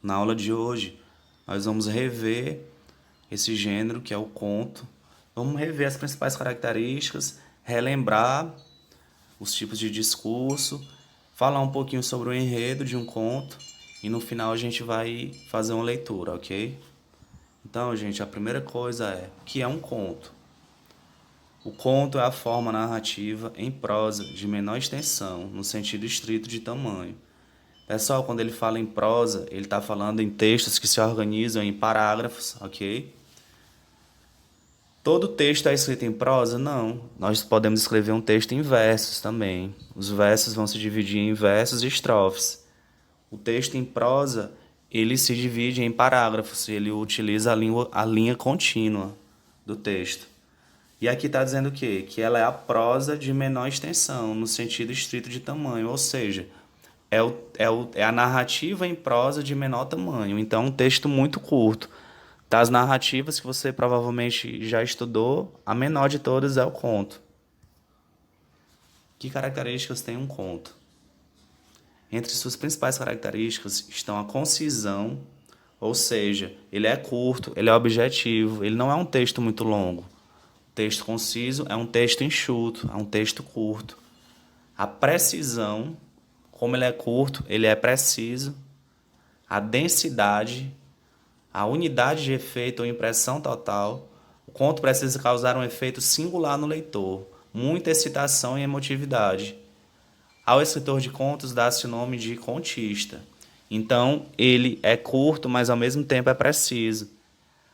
Na aula de hoje, nós vamos rever esse gênero que é o conto. Vamos rever as principais características, relembrar os tipos de discurso, falar um pouquinho sobre o enredo de um conto e no final a gente vai fazer uma leitura, ok? Então, gente, a primeira coisa é: o que é um conto? O conto é a forma narrativa em prosa de menor extensão, no sentido estrito de tamanho. Pessoal, quando ele fala em prosa, ele está falando em textos que se organizam em parágrafos, ok? Todo texto é escrito em prosa? Não. Nós podemos escrever um texto em versos também. Os versos vão se dividir em versos e estrofes. O texto em prosa, ele se divide em parágrafos, ele utiliza a linha contínua do texto. E aqui está dizendo o quê? Que ela é a prosa de menor extensão, no sentido estrito de tamanho, ou seja, é a narrativa em prosa de menor tamanho. Então, é um texto muito curto. Das narrativas que você provavelmente já estudou, a menor de todas é o conto. Que características tem um conto? Entre suas principais características estão a concisão, ou seja, ele é curto, ele é objetivo, ele não é um texto muito longo. O texto conciso é um texto enxuto, é um texto curto. A precisão, como ele é curto, ele é preciso. A densidade, a unidade de efeito ou impressão total. O conto precisa causar um efeito singular no leitor, muita excitação e emotividade. Ao escritor de contos dá-se o nome de contista. Então, ele é curto, mas ao mesmo tempo é preciso.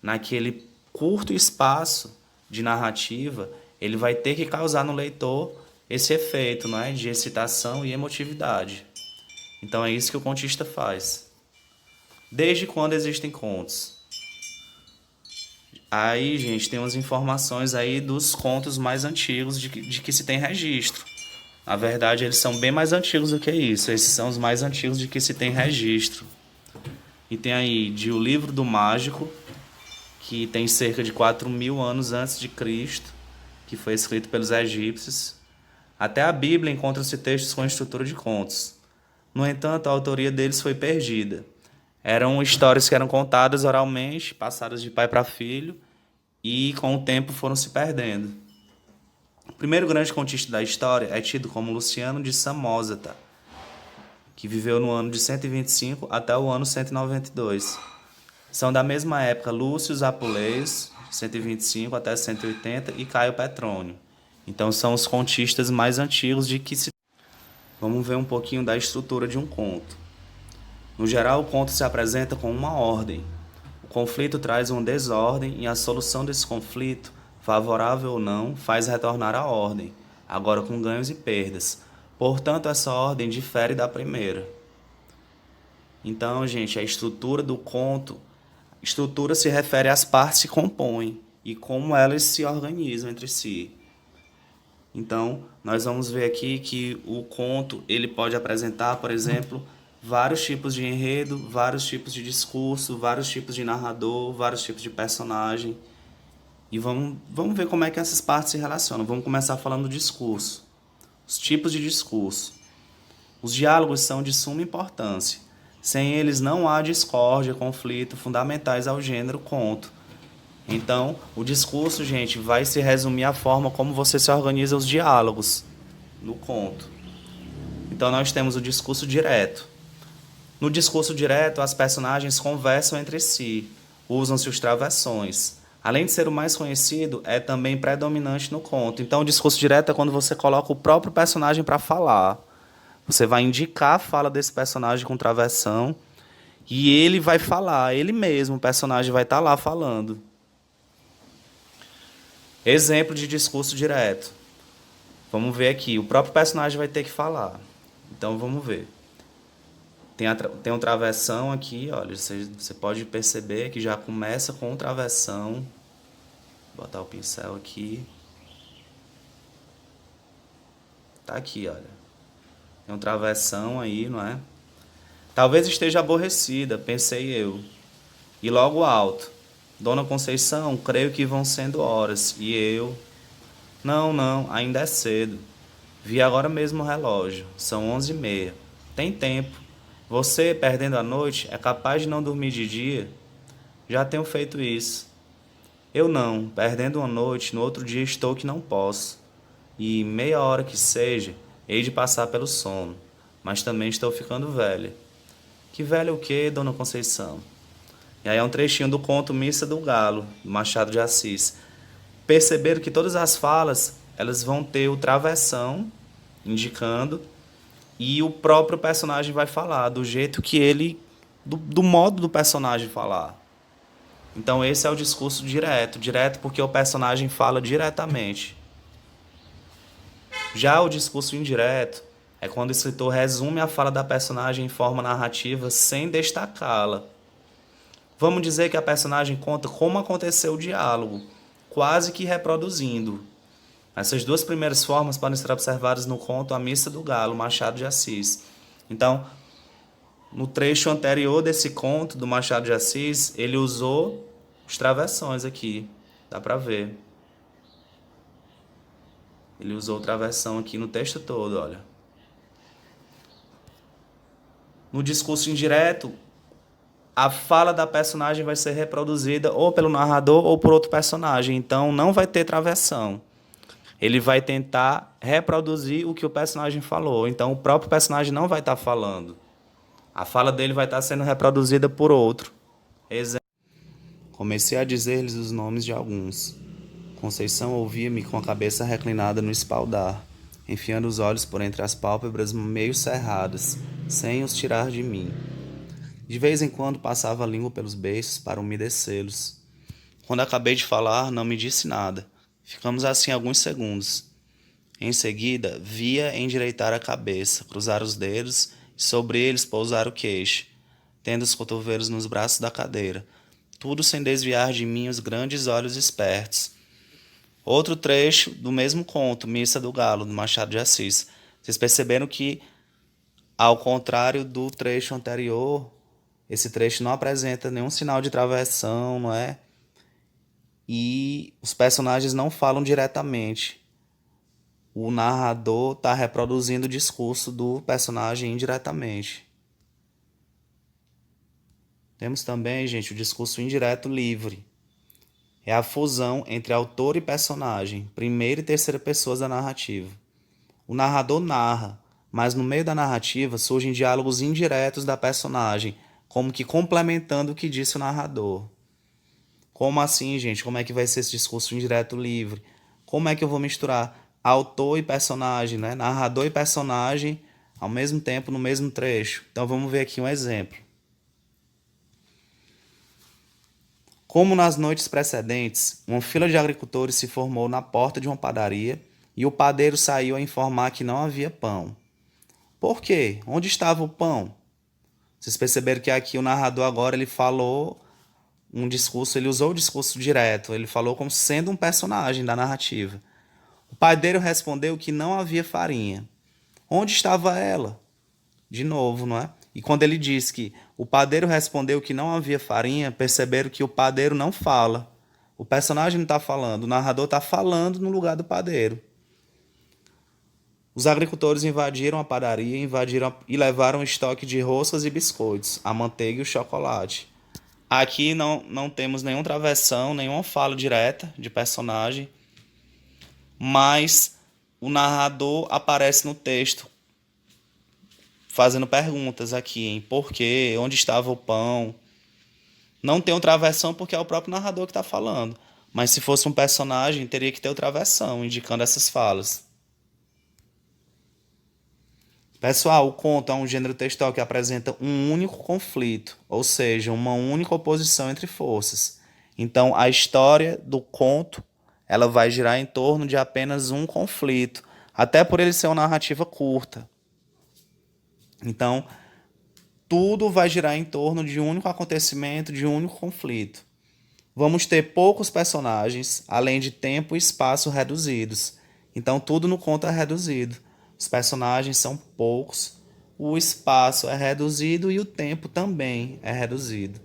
Naquele curto espaço de narrativa, ele vai ter que causar no leitor esse efeito, né, de excitação e emotividade. Então é isso que o contista faz. Desde quando existem contos? Aí, gente, tem umas informações aí dos contos mais antigos de que se tem registro. Na verdade, eles são bem mais antigos do que isso. Esses são os mais antigos de que se tem registro. E tem aí de O Livro do Mágico, que tem cerca de 4.000 anos antes de Cristo, que foi escrito pelos egípcios. Até a Bíblia encontra-se textos com estrutura de contos. No entanto, a autoria deles foi perdida. Eram histórias que eram contadas oralmente, passadas de pai para filho, e com o tempo foram se perdendo. O primeiro grande contista da história é tido como Luciano de Samosata, que viveu no ano de 125 até o ano 192. São da mesma época Lúcio Apuleius, 125 até 180, e Caio Petrônio. Então são os contistas mais antigos de que se... Vamos ver um pouquinho da estrutura de um conto. No geral, o conto se apresenta com uma ordem. O conflito traz uma desordem e a solução desse conflito, favorável ou não, faz retornar à ordem, agora com ganhos e perdas. Portanto, essa ordem difere da primeira. Então, gente, a estrutura do conto, estrutura se refere às partes que compõem e como elas se organizam entre si. Então, nós vamos ver aqui que o conto ele pode apresentar, por exemplo, vários tipos de enredo, vários tipos de discurso, vários tipos de narrador, vários tipos de personagem. E vamos ver como é que essas partes se relacionam. Vamos começar falando do discurso. Os tipos de discurso. Os diálogos são de suma importância. Sem eles não há discórdia, conflito, fundamentais ao gênero conto. Então, o discurso, gente, vai se resumir à forma como você se organiza os diálogos no conto. Então, nós temos o discurso direto. No discurso direto, as personagens conversam entre si, usam-se os travessões. Além de ser o mais conhecido, é também predominante no conto. Então, o discurso direto é quando você coloca o próprio personagem para falar. Você vai indicar a fala desse personagem com travessão e ele vai falar, ele mesmo, o personagem vai estar lá falando. Exemplo de discurso direto. Vamos ver aqui. O próprio personagem vai ter que falar. Então vamos ver. Tem um travessão aqui, olha. Você pode perceber que já começa com um travessão. Vou botar o pincel aqui. Tá aqui, olha. Tem um travessão aí, não é? Talvez esteja aborrecida, pensei eu. E logo alto. Dona Conceição, creio que vão sendo horas. E eu... Não, não, ainda é cedo. Vi agora mesmo o relógio. São 11h30. Tem tempo. Você, perdendo a noite, é capaz de não dormir de dia? Já tenho feito isso. Eu não, perdendo uma noite, no outro dia estou que não posso. E meia hora que seja, hei de passar pelo sono. Mas também estou ficando velha. Que velha o quê, dona Conceição? E aí é um trechinho do conto Missa do Galo, do Machado de Assis. Perceberam que todas as falas, elas vão ter o travessão, indicando, e o próprio personagem vai falar, do jeito que ele... do modo do personagem falar. Então esse é o discurso direto. Direto porque o personagem fala diretamente. Já o discurso indireto é quando o escritor resume a fala da personagem em forma narrativa sem destacá-la. Vamos dizer que a personagem conta como aconteceu o diálogo, quase que reproduzindo. Essas duas primeiras formas podem ser observadas no conto A Missa do Galo, Machado de Assis. Então, no trecho anterior desse conto do Machado de Assis, ele usou os travessões aqui, dá para ver. Ele usou travessão aqui no texto todo, olha. No discurso indireto, a fala da personagem vai ser reproduzida ou pelo narrador ou por outro personagem. Então não vai ter travessão. Ele vai tentar reproduzir o que o personagem falou. Então o próprio personagem não vai estar falando. A fala dele vai estar sendo reproduzida por outro. Exemplo. Comecei a dizer-lhes os nomes de alguns. Conceição ouvia-me com a cabeça reclinada no espaldar, enfiando os olhos por entre as pálpebras meio cerradas, sem os tirar de mim. De vez em quando passava a língua pelos beiços para umedecê-los. Quando acabei de falar, não me disse nada. Ficamos assim alguns segundos. Em seguida, via endireitar a cabeça, cruzar os dedos e sobre eles pousar o queixo, tendo os cotovelos nos braços da cadeira, tudo sem desviar de mim os grandes olhos espertos. Outro trecho do mesmo conto, Missa do Galo, do Machado de Assis. Vocês perceberam que, ao contrário do trecho anterior, esse trecho não apresenta nenhum sinal de travessão, não é? E os personagens não falam diretamente. O narrador está reproduzindo o discurso do personagem indiretamente. Temos também, gente, o discurso indireto livre. É a fusão entre autor e personagem, primeira e terceira pessoas da narrativa. O narrador narra, mas no meio da narrativa surgem diálogos indiretos da personagem, como que complementando o que disse o narrador. Como assim, gente? Como é que vai ser esse discurso indireto livre? Como é que eu vou misturar autor e personagem, né? Narrador e personagem ao mesmo tempo no mesmo trecho? Então vamos ver aqui um exemplo. Como nas noites precedentes, uma fila de agricultores se formou na porta de uma padaria e o padeiro saiu a informar que não havia pão. Por quê? Onde estava o pão? Vocês perceberam que aqui o narrador agora ele falou um discurso, ele usou o discurso direto, ele falou como sendo um personagem da narrativa. O padeiro respondeu que não havia farinha. Onde estava ela? De novo, não é? E quando ele diz que o padeiro respondeu que não havia farinha, perceberam que o padeiro não fala. O personagem não está falando, o narrador está falando no lugar do padeiro. Os agricultores invadiram a padaria e levaram um estoque de roscas e biscoitos, a manteiga e o chocolate. Aqui não temos nenhum travessão, nenhuma fala direta de personagem, mas o narrador aparece no texto fazendo perguntas aqui, em por quê, onde estava o pão. Não tem o travessão porque é o próprio narrador que está falando, mas se fosse um personagem, teria que ter o travessão, indicando essas falas. Pessoal, o conto é um gênero textual que apresenta um único conflito, ou seja, uma única oposição entre forças. Então, a história do conto ela vai girar em torno de apenas um conflito, até por ele ser uma narrativa curta. Então, tudo vai girar em torno de um único acontecimento, de um único conflito. Vamos ter poucos personagens, além de tempo e espaço reduzidos. Então, tudo no conto é reduzido. Os personagens são poucos, o espaço é reduzido e o tempo também é reduzido.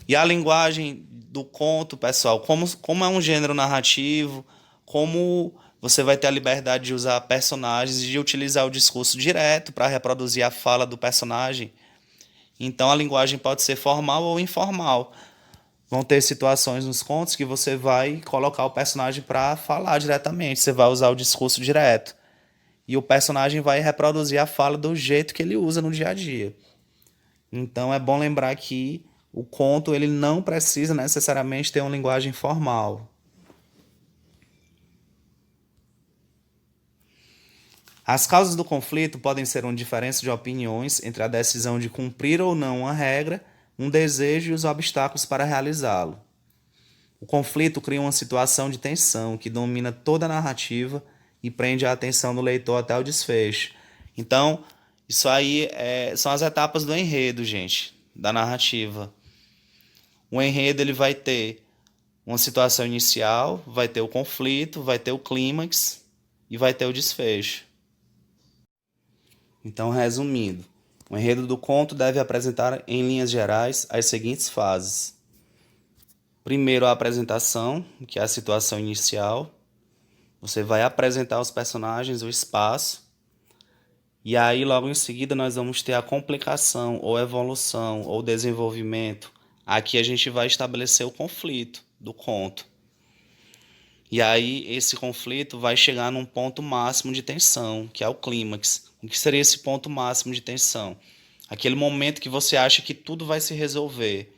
E a linguagem do conto, pessoal, como é um gênero narrativo, como você vai ter a liberdade de usar personagens e de utilizar o discurso direto para reproduzir a fala do personagem, Então a linguagem pode ser formal ou informal. Vão ter situações nos contos que você vai colocar o personagem para falar diretamente, você vai usar o discurso direto. E o personagem vai reproduzir a fala do jeito que ele usa no dia a dia. Então é bom lembrar que o conto ele não precisa necessariamente ter uma linguagem formal. As causas do conflito podem ser uma diferença de opiniões entre a decisão de cumprir ou não uma regra, um desejo e os obstáculos para realizá-lo. O conflito cria uma situação de tensão que domina toda a narrativa e prende a atenção do leitor até o desfecho. Então, isso aí são as etapas do enredo, gente, da narrativa. O enredo ele vai ter uma situação inicial, vai ter o conflito, vai ter o clímax e vai ter o desfecho. Então, resumindo, o enredo do conto deve apresentar, em linhas gerais, as seguintes fases. Primeiro, a apresentação, que é a situação inicial. Você vai apresentar os personagens, o espaço. E aí, logo em seguida, nós vamos ter a complicação, ou evolução, ou desenvolvimento. Aqui a gente vai estabelecer o conflito do conto. E aí, esse conflito vai chegar num ponto máximo de tensão, que é o clímax. O que seria esse ponto máximo de tensão? Aquele momento que você acha que tudo vai se resolver.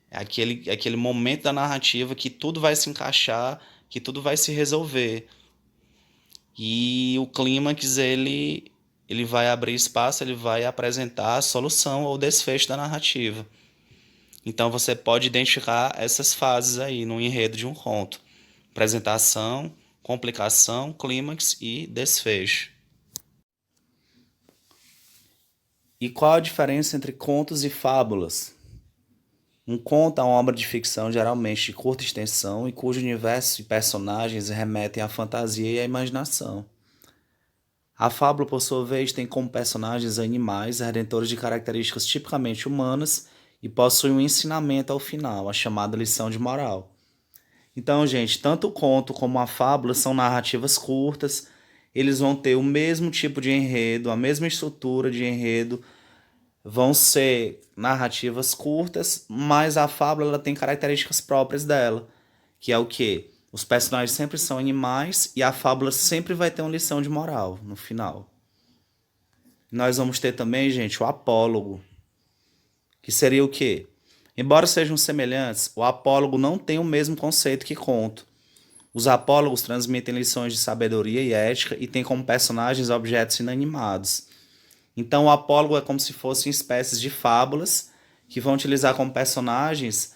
É aquele momento da narrativa que tudo vai se encaixar, que tudo vai se resolver. E o clímax, ele vai abrir espaço, ele vai apresentar a solução ou desfecho da narrativa. Então você pode identificar essas fases aí no enredo de um conto. Apresentação, complicação, clímax e desfecho. E qual a diferença entre contos e fábulas? Um conto é uma obra de ficção geralmente de curta extensão e cujo universo e personagens remetem à fantasia e à imaginação. A fábula, por sua vez, tem como personagens animais redentores de características tipicamente humanas e possui um ensinamento ao final, a chamada lição de moral. Então, gente, tanto o conto como a fábula são narrativas curtas, eles vão ter o mesmo tipo de enredo, a mesma estrutura de enredo, vão ser narrativas curtas, mas a fábula ela tem características próprias dela, que é o quê? Os personagens sempre são animais e a fábula sempre vai ter uma lição de moral no final. Nós vamos ter também, gente, o apólogo, que seria o quê? Embora sejam semelhantes, o apólogo não tem o mesmo conceito que conto. Os apólogos transmitem lições de sabedoria e ética e têm como personagens objetos inanimados. Então o apólogo é como se fossem espécies de fábulas que vão utilizar como personagens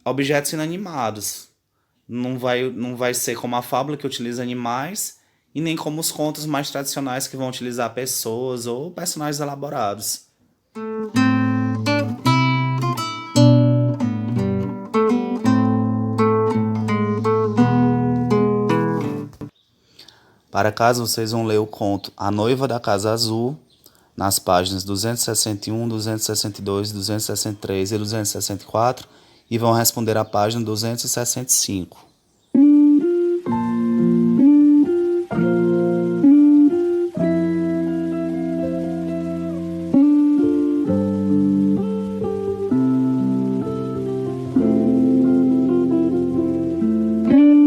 objetos inanimados. Não vai ser como a fábula que utiliza animais e nem como os contos mais tradicionais que vão utilizar pessoas ou personagens elaborados. Para caso vocês vão ler o conto A Noiva da Casa Azul, nas páginas 261, 262, 263 e 264, e vão responder à página 265.